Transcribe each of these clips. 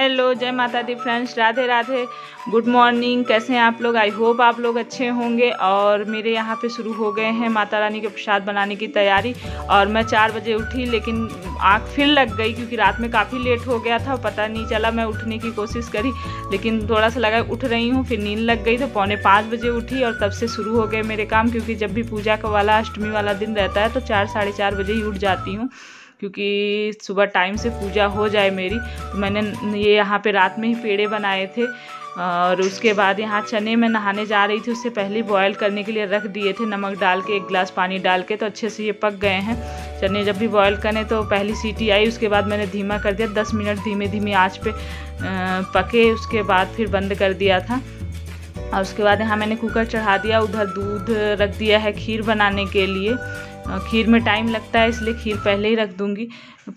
Hello, जय माता दी friends, Radhe Radhe, good morning. कैसे हैं आप लोग? आई होप आप लोग अच्छे होंगे। और मेरे यहाँ पे शुरू हो गए हैं माता रानी के प्रसाद बनाने की तैयारी। और मैं 4 बजे उठी, लेकिन आँख फिर लग गई क्योंकि रात में काफ़ी लेट हो गया था, पता नहीं चला। मैं उठने की कोशिश करी लेकिन थोड़ा सा लगा उठ रही हूँ, फिर नींद लग गई तो 4:45 बजे उठी और तब से शुरू हो गए मेरे काम। क्योंकि जब भी पूजा का वाला अष्टमी वाला दिन रहता है तो 4 साढ़े 4 बजे ही उठ जाती हूँ, क्योंकि सुबह टाइम से पूजा हो जाए मेरी। तो मैंने ये यहाँ पे रात में ही पेड़े बनाए थे। और उसके बाद यहाँ चने में नहाने जा रही थी, उससे पहले बॉयल करने के लिए रख दिए थे नमक डाल के, 1 गिलास पानी डाल के। तो अच्छे से ये पक गए हैं चने। जब भी बॉयल करें तो पहली सीटी आई, उसके बाद मैंने धीमा कर दिया, 10 मिनट धीमे धीमी आँच पे पके। उसके बाद फिर बंद कर दिया था। और उसके बाद यहाँ मैंने कुकर चढ़ा दिया, उधर दूध रख दिया है खीर बनाने के लिए। खीर में टाइम लगता है, इसलिए खीर पहले ही रख दूंगी।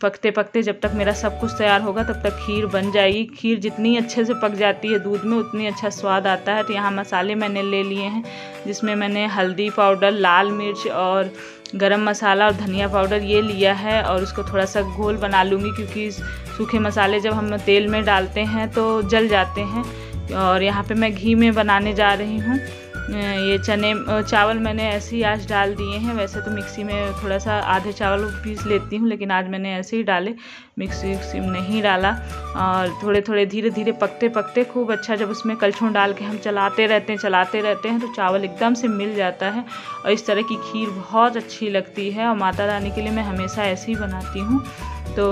पकते पकते जब तक मेरा सब कुछ तैयार होगा तब तक खीर बन जाएगी। खीर जितनी अच्छे से पक जाती है दूध में उतनी अच्छा स्वाद आता है। तो यहाँ मसाले मैंने ले लिए हैं, जिसमें मैंने हल्दी पाउडर, लाल मिर्च और गरम मसाला और धनिया पाउडर ये लिया है। और उसको थोड़ा सा घोल बना लूँगी, क्योंकि सूखे मसाले जब हम तेल में डालते हैं तो जल जाते हैं। और यहाँ पे मैं घी में बनाने जा रही हूँ। ये चावल मैंने ऐसे ही आज डाल दिए हैं। वैसे तो मिक्सी में थोड़ा सा आधे चावल पीस लेती हूँ, लेकिन आज मैंने ऐसे ही डाले, मिक्सी में नहीं डाला। और थोड़े थोड़े धीरे धीरे पकते पकते खूब अच्छा, जब उसमें कलछुल डाल के हम चलाते रहते हैं तो चावल एकदम से मिल जाता है। और इस तरह की खीर बहुत अच्छी लगती है, और माता रानी के लिए मैं हमेशा ऐसे ही बनाती हूँ। तो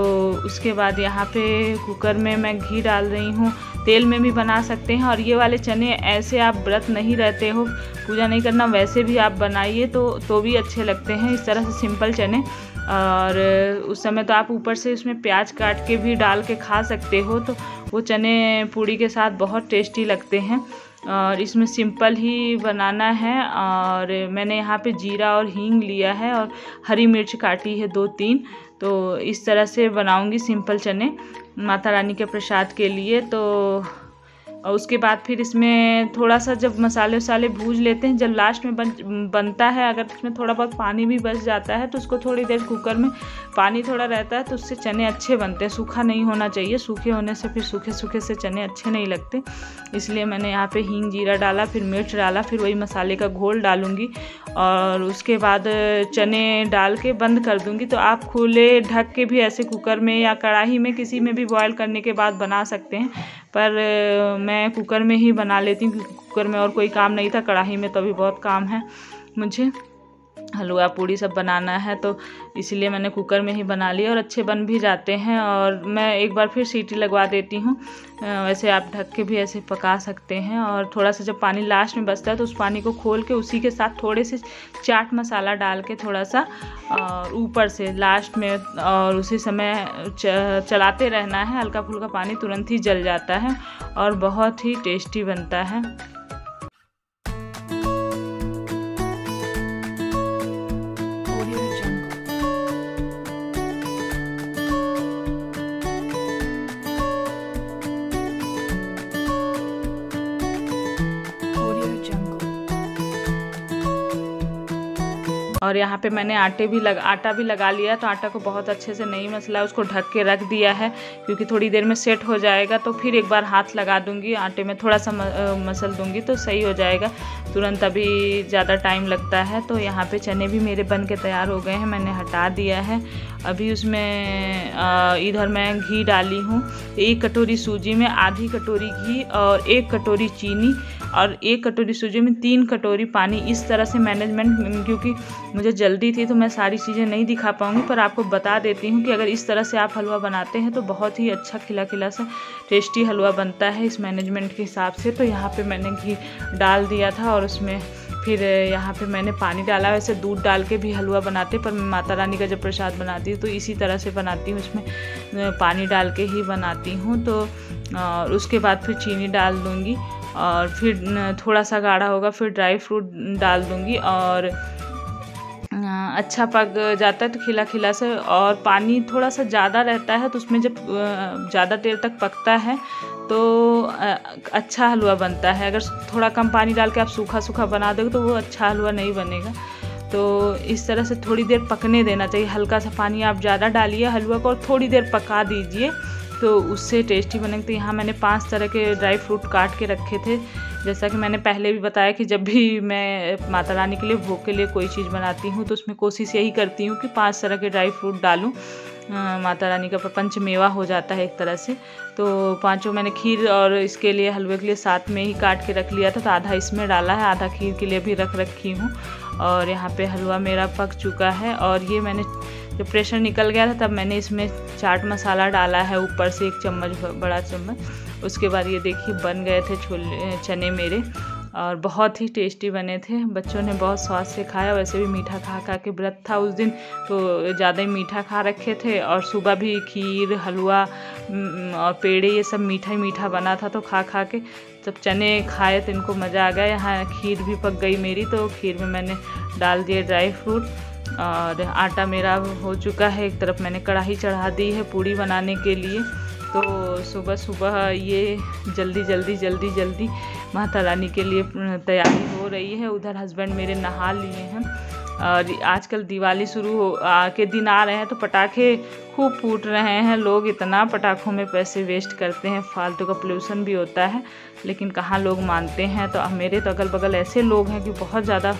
उसके बाद यहाँ पे कुकर में मैं घी डाल रही हूँ। तेल में भी बना सकते हैं। और ये वाले चने ऐसे आप व्रत नहीं रहते हो, पूजा नहीं करना, वैसे भी आप बनाइए तो भी अच्छे लगते हैं, इस तरह से सिंपल चने। और उस समय तो आप ऊपर से उसमें प्याज काट के भी डाल के खा सकते हो, तो वो चने पूड़ी के साथ बहुत टेस्टी लगते हैं। और इसमें सिंपल ही बनाना है। और मैंने यहाँ पे जीरा और हींग लिया है और हरी मिर्च काटी है 2-3। तो इस तरह से बनाऊंगी सिंपल चने माता रानी के प्रसाद के लिए। तो और उसके बाद फिर इसमें थोड़ा सा जब मसाले वसाले भूज लेते हैं, जब लास्ट में बनता है, अगर इसमें थोड़ा बहुत पानी भी बच जाता है तो उसको थोड़ी देर कुकर में, पानी थोड़ा रहता है तो उससे चने अच्छे बनते हैं। सूखा नहीं होना चाहिए, सूखे होने से फिर सूखे सूखे से चने अच्छे नहीं लगते। इसलिए मैंने यहाँ पे हींग जीरा डाला, फिर मिर्च डाला, फिर वही मसाले का घोल डालूँगी। और उसके बाद चने डाल के बंद कर दूँगी। तो आप खुले ढक के भी ऐसे कुकर में या कढ़ाई में किसी में भी बॉयल करने के बाद बना सकते हैं, पर मैं कुकर में ही बना लेती हूँ क्योंकि कुकर में और कोई काम नहीं था, कढ़ाई में तो अभी बहुत काम है मुझे, हलवा पूड़ी सब बनाना है, तो इसलिए मैंने कुकर में ही बना लिया और अच्छे बन भी जाते हैं। और मैं एक बार फिर सीटी लगवा देती हूँ। वैसे आप ढक के भी ऐसे पका सकते हैं। और थोड़ा सा जब पानी लास्ट में बचता है तो उस पानी को खोल के उसी के साथ थोड़े से चाट मसाला डाल के थोड़ा सा और ऊपर से लास्ट में, और उसी समय चलाते रहना है। हल्का फुल्का पानी तुरंत ही जल जाता है और बहुत ही टेस्टी बनता है। और यहाँ पे मैंने आटा भी लगा लिया। तो आटा को बहुत अच्छे से नहीं मसला, उसको ढक के रख दिया है, क्योंकि थोड़ी देर में सेट हो जाएगा। तो फिर एक बार हाथ लगा दूंगी, आटे में थोड़ा सा मसल दूंगी तो सही हो जाएगा तुरंत, अभी ज़्यादा टाइम लगता है। तो यहाँ पे चने भी मेरे बन के तैयार हो गए हैं, मैंने हटा दिया है। अभी उसमें इधर मैं घी डाली हूँ, 1 कटोरी सूजी में आधी कटोरी घी और 1 कटोरी चीनी और 1 कटोरी सूजी में 3 कटोरी पानी। इस तरह से मैनेजमेंट, क्योंकि मुझे जल्दी थी तो मैं सारी चीज़ें नहीं दिखा पाऊँगी, पर आपको बता देती हूँ कि अगर इस तरह से आप हलवा बनाते हैं तो बहुत ही अच्छा खिला खिला सा टेस्टी हलवा बनता है इस मैनेजमेंट के हिसाब से। तो यहाँ पे मैंने घी डाल दिया था और उसमें फिर यहाँ पे मैंने पानी डाला। वैसे दूध डाल के भी हलवा बनाते, पर मैं माता रानी का जब प्रसाद बनाती हूँ तो इसी तरह से बनाती हूँ, इसमें पानी डाल के ही बनाती हूँ। तो और उसके बाद फिर चीनी डाल दूँगी और फिर थोड़ा सा गाढ़ा होगा फिर ड्राई फ्रूट डाल दूँगी। और अच्छा पक जाता है तो खिला खिला से, और पानी थोड़ा सा ज़्यादा रहता है तो उसमें जब ज़्यादा देर तक पकता है तो अच्छा हलवा बनता है। अगर थोड़ा कम पानी डाल के आप सूखा सूखा बना दोगे तो वो अच्छा हलवा नहीं बनेगा। तो इस तरह से थोड़ी देर पकने देना चाहिए। हल्का सा पानी आप ज़्यादा डालिए हलवा को और थोड़ी देर पका दीजिए, तो उससे टेस्टी बनेंगे। तो यहाँ मैंने 5 तरह के ड्राई फ्रूट काट के रखे थे। जैसा कि मैंने पहले भी बताया कि जब भी मैं माता रानी के लिए भोग के लिए कोई चीज़ बनाती हूँ तो उसमें कोशिश यही करती हूँ कि 5 तरह के ड्राई फ्रूट डालूँ। माता रानी का पंचमेवा हो जाता है एक तरह से। तो पांचों मैंने खीर और इसके लिए हलवे के लिए साथ में ही काट के रख लिया था, तो आधा इसमें डाला है, आधा खीर के लिए भी रख रखी हूँ। और यहाँ पे हलवा मेरा पक चुका है। और ये मैंने जब प्रेशर निकल गया था तब मैंने इसमें चाट मसाला डाला है ऊपर से 1 चम्मच, बड़ा चम्मच। उसके बाद ये देखिए बन गए थे छोले चने मेरे, और बहुत ही टेस्टी बने थे। बच्चों ने बहुत स्वाद से खाया। वैसे भी मीठा खा खा के व्रत था उस दिन, तो ज़्यादा ही मीठा खा रखे थे। और सुबह भी खीर, हलवा और पेड़े ये सब मीठा ही मीठा बना था, तो खा खा के जब चने खाए तो इनको मज़ा आ गया। यहाँ खीर भी पक गई मेरी, तो खीर में मैंने डाल दिए ड्राई फ्रूट। और आटा मेरा हो चुका है। एक तरफ मैंने कढ़ाई चढ़ा दी है पूड़ी बनाने के लिए। तो सुबह सुबह ये जल्दी माता रानी के लिए तैयारी हो रही है। उधर हस्बैंड मेरे नहा लिए हैं। और आजकल दिवाली शुरू के दिन आ रहे हैं तो पटाखे खूब फूट रहे हैं। लोग इतना पटाखों में पैसे वेस्ट करते हैं, फालतू का पोल्यूशन भी होता है, लेकिन कहाँ लोग मानते हैं। तो मेरे तो अगल बगल ऐसे लोग हैं कि बहुत ज़्यादा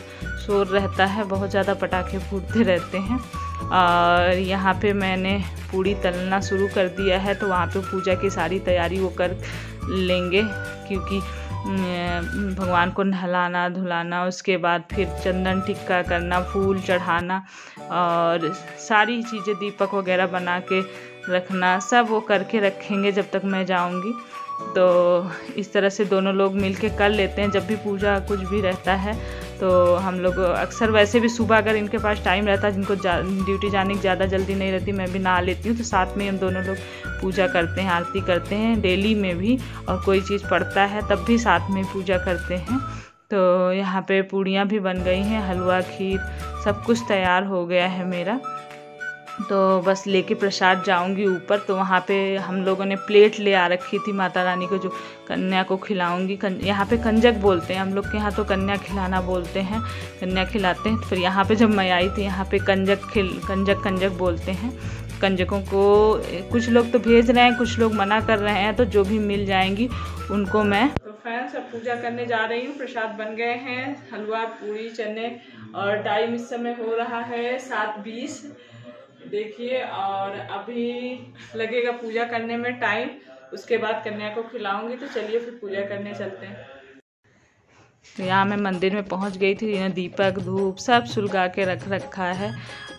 शोर रहता है, बहुत ज़्यादा पटाखे फूटते रहते हैं। और यहाँ पे मैंने पूड़ी तलना शुरू कर दिया है, तो वहाँ पे पूजा की सारी तैयारी वो कर लेंगे, क्योंकि भगवान को नहलाना धुलाना, उसके बाद फिर चंदन टिक्का करना, फूल चढ़ाना और सारी चीज़ें दीपक वगैरह बना के रखना, सब वो करके रखेंगे जब तक मैं जाऊंगी। तो इस तरह से दोनों लोग मिलके कर लेते हैं। जब भी पूजा कुछ भी रहता है तो हम लोग अक्सर, वैसे भी सुबह अगर इनके पास टाइम रहता है, जिनको ड्यूटी जाने की ज़्यादा जल्दी नहीं रहती, मैं भी नहा लेती हूँ, तो साथ में हम दोनों लोग पूजा करते हैं, आरती करते हैं डेली में भी। और कोई चीज़ पड़ता है तब भी साथ में पूजा करते हैं। तो यहाँ पे पूड़ियाँ भी बन गई हैं, हलवा खीर सब कुछ तैयार हो गया है मेरा। तो बस लेके प्रसाद जाऊंगी ऊपर। तो वहाँ पे हम लोगों ने प्लेट ले आ रखी थी माता रानी को, जो कन्या को खिलाऊंगी। यहाँ पे कंजक बोलते हैं हम लोग के यहाँ, तो कन्या खिलाना बोलते हैं, कन्या खिलाते हैं। फिर यहाँ पे जब मैं आई थी, यहाँ पे कंजक बोलते हैं। कंजकों को कुछ लोग तो भेज रहे हैं, कुछ लोग मना कर रहे हैं, तो जो भी मिल जाएंगी उनको मैं। तो फ्रेंड्स, अब पूजा करने जा रही हूँ। प्रसाद बन गए हैं, हलवा पूरी चने, और टाइम इस समय हो रहा है 7:20 देखिए। और अभी लगेगा पूजा करने में टाइम, उसके बाद कन्या को खिलाऊंगी। तो चलिए फिर पूजा करने चलते हैं। तो यहाँ मैं मंदिर में पहुँच गई थी। यहाँ दीपक धूप सब सुलगा के रख रखा है,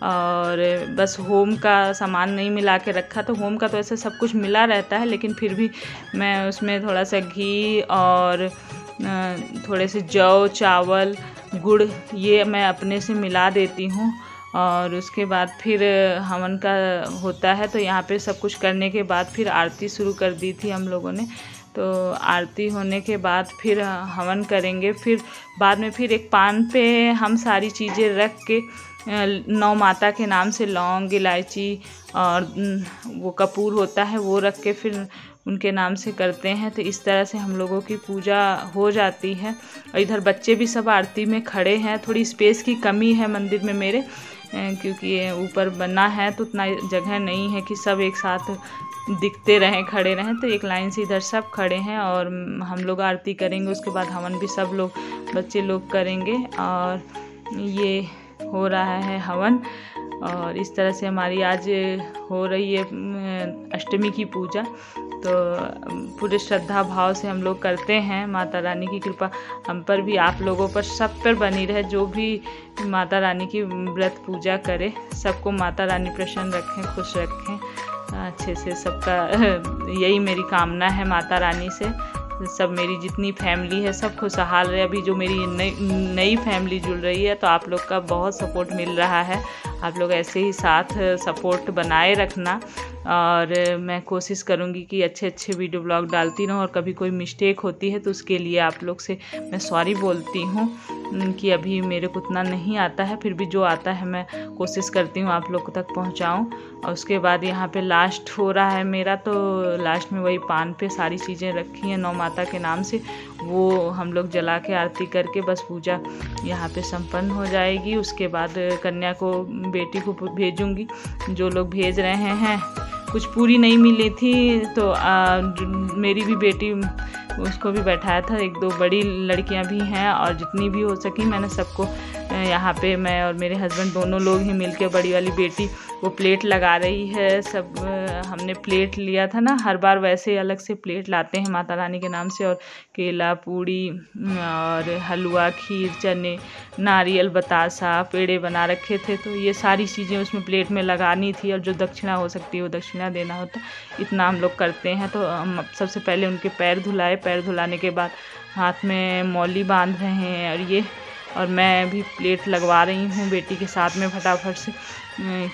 और बस होम का सामान नहीं मिला के रखा। तो होम का तो ऐसे सब कुछ मिला रहता है, लेकिन फिर भी मैं उसमें थोड़ा सा घी और थोड़े से जौ, चावल, गुड़, ये मैं अपने से मिला देती हूँ। और उसके बाद फिर हवन का होता है। तो यहाँ पे सब कुछ करने के बाद फिर आरती शुरू कर दी थी हम लोगों ने। तो आरती होने के बाद फिर हवन करेंगे। फिर बाद में फिर एक पान पे हम सारी चीज़ें रख के, 9 माता के नाम से लौंग, इलायची और वो कपूर होता है, वो रख के फिर उनके नाम से करते हैं। तो इस तरह से हम लोगों की पूजा हो जाती है। और इधर बच्चे भी सब आरती में खड़े हैं। थोड़ी स्पेस की कमी है मंदिर में मेरे, क्योंकि ये ऊपर बना है तो उतना जगह नहीं है कि सब एक साथ दिखते रहें, खड़े रहें। तो एक लाइन से इधर सब खड़े हैं और हम लोग आरती करेंगे। उसके बाद हवन भी सब लोग, बच्चे लोग करेंगे। और ये हो रहा है हवन। और इस तरह से हमारी आज हो रही है अष्टमी की पूजा। तो पूरे श्रद्धा भाव से हम लोग करते हैं। माता रानी की कृपा हम पर भी, आप लोगों पर, सब पर बनी रहे। जो भी माता रानी की व्रत पूजा करे, सबको माता रानी प्रसन्न रखें, खुश रखें, अच्छे से सबका यही मेरी कामना है माता रानी से। सब मेरी जितनी फैमिली है सब खुशहाल रहे। अभी जो मेरी नई फैमिली जुड़ रही है, तो आप लोग का बहुत सपोर्ट मिल रहा है। आप लोग ऐसे ही साथ सपोर्ट बनाए रखना। और मैं कोशिश करूँगी कि अच्छे अच्छे वीडियो ब्लॉग डालती रहूँ। और कभी कोई मिस्टेक होती है तो उसके लिए आप लोग से मैं सॉरी बोलती हूँ कि अभी मेरे को उतना नहीं आता है। फिर भी जो आता है मैं कोशिश करती हूँ आप लोग तक पहुँचाऊँ। और उसके बाद यहाँ पे लास्ट हो रहा है मेरा। तो लास्ट में वही पान पे सारी चीज़ें रखी हैं 9 माता के नाम से, वो हम लोग जला के आरती करके बस पूजा यहाँ पे संपन्न हो जाएगी। उसके बाद कन्या को, बेटी को भेजूँगी। जो लोग भेज रहे हैं कुछ पूरी नहीं मिली थी तो मेरी भी बेटी उसको भी बैठाया था। 1-2 बड़ी लड़कियां भी हैं और जितनी भी हो सकी मैंने सबको यहाँ पे, मैं और मेरे हस्बैंड दोनों लोग ही मिलके, बड़ी वाली बेटी वो प्लेट लगा रही है। सब हमने प्लेट लिया था ना, हर बार वैसे अलग से प्लेट लाते हैं माता रानी के नाम से, और केला, पूड़ी और हलवा, खीर, चने, नारियल, बतासा, पेड़े बना रखे थे। तो ये सारी चीज़ें उसमें प्लेट में लगानी थी, और जो दक्षिणा हो सकती है वो दक्षिणा देना होता, इतना हम लोग करते हैं। तो हम सबसे पहले उनके पैर धुलाए, पैर धुलाने के बाद हाथ में मौली बांध रहे हैं और मैं भी प्लेट लगवा रही हूँ बेटी के साथ में फटाफट से,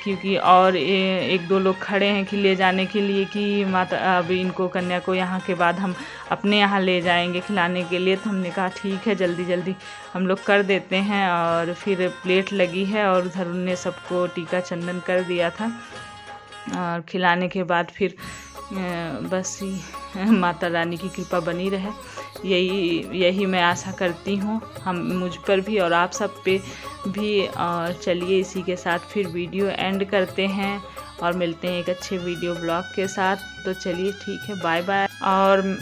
क्योंकि और 1-2 लोग खड़े हैं कि ले जाने के लिए कि माता अब इनको, कन्या को यहाँ के बाद हम अपने यहाँ ले जाएंगे खिलाने के लिए। तो हमने कहा ठीक है, जल्दी जल्दी हम लोग कर देते हैं। और फिर प्लेट लगी है और उधर उनने सबको टीका चंदन कर दिया था, और खिलाने के बाद फिर बस माता रानी की कृपा बनी रहे, यही मैं आशा करती हूँ, हम मुझ पर भी और आप सब पे भी। और चलिए इसी के साथ फिर वीडियो एंड करते हैं और मिलते हैं एक अच्छे वीडियो ब्लॉग के साथ। तो चलिए ठीक है, बाय बाय। और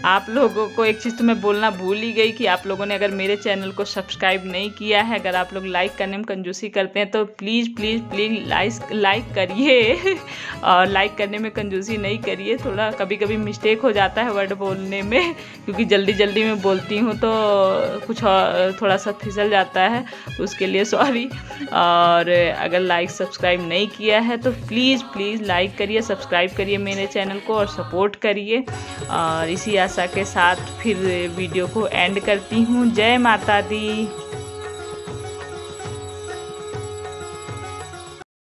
आप लोगों को एक चीज़ तो मैं बोलना भूल ही गई कि आप लोगों ने अगर मेरे चैनल को सब्सक्राइब नहीं किया है, अगर आप लोग लाइक करने में कंजूसी करते हैं तो प्लीज़ प्लीज़ प्लीज़ लाइक करिए और लाइक करने में कंजूसी नहीं करिए। थोड़ा कभी कभी मिस्टेक हो जाता है वर्ड बोलने में, क्योंकि जल्दी जल्दी में बोलती हूँ तो कुछ थोड़ा सा फिसल जाता है, उसके लिए सॉरी। और अगर लाइक सब्सक्राइब नहीं किया है तो प्लीज़ प्लीज़ लाइक करिए, सब्सक्राइब करिए मेरे चैनल को और सपोर्ट करिए। और इसी आशा के साथ फिर वीडियो को एंड करती हूँ। जय माता दी।